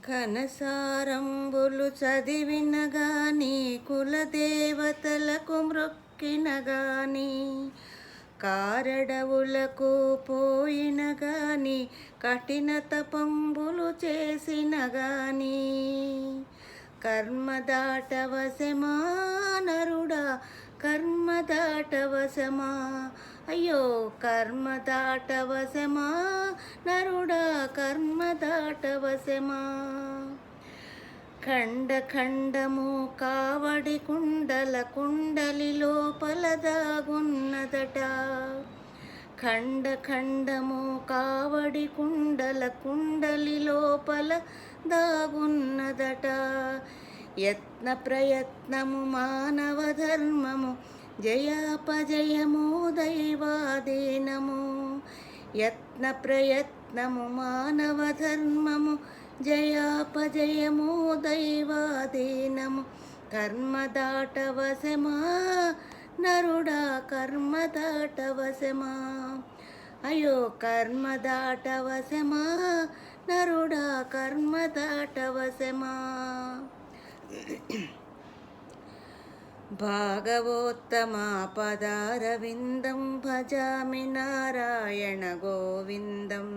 ఘనసారంబులు చదివిన గాని కులదేవతలకు మ్రొక్కిన గాని కారడవులకు పోయిన గాని కఠిన తపంబులు చేసిన గాని కర్మ దాటవశమా నరుడా, కర్మ దాటవశమా, అయ్యో కర్మ దాటవశమా నరుడా, కర్మ దాటవశమా. ఖండ ఖండము కావడి కుండల కుండలి లోపల దాగున్నదట. ఖండ ఖండము కావడి కుండల కుండలి లోపల దాగున్నదట. యత్న ప్రయత్నము మానవ ధర్మము, జయాపజయము దైవాధీనము. యత్న ప్రయత్నము మానవ ధర్మము, జయాపజయము దైవాధీనము. కర్మ దాటవశమా నరుడా, కర్మ దాటవశమా, అయ్యో కర్మ దాటవశమా నరుడా, కర్మ దాటవశమా. భాగవోత్తమా పదారవిందం భజామి నారాయణ గోవిందం.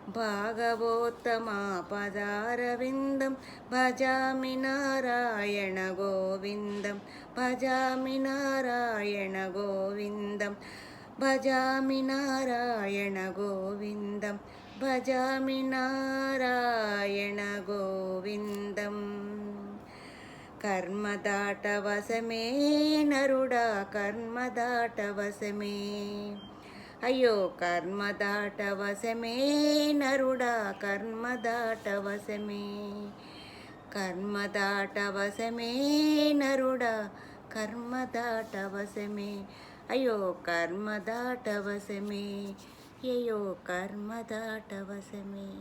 భాగవోత్తమా పదారవిందం భజామి నారాయణ గోవిందం. భజామి నారాయణ గోవిందం. భజామి నారాయణ గోవిందం. భజామి నారాయణ గోవిందం. కర్మ దాటవశమే నరుడా, కర్మ దాటవశమే, అయ్యో కర్మ దాటవశమే నరుడా, కర్మ దాటవశమే. కర్మ దాటవశమే నరుడా, కర్మ దాటవశమే, అయ్యో కర్మ దాటవశమే, అయ్యో కర్మ దాటవశమే.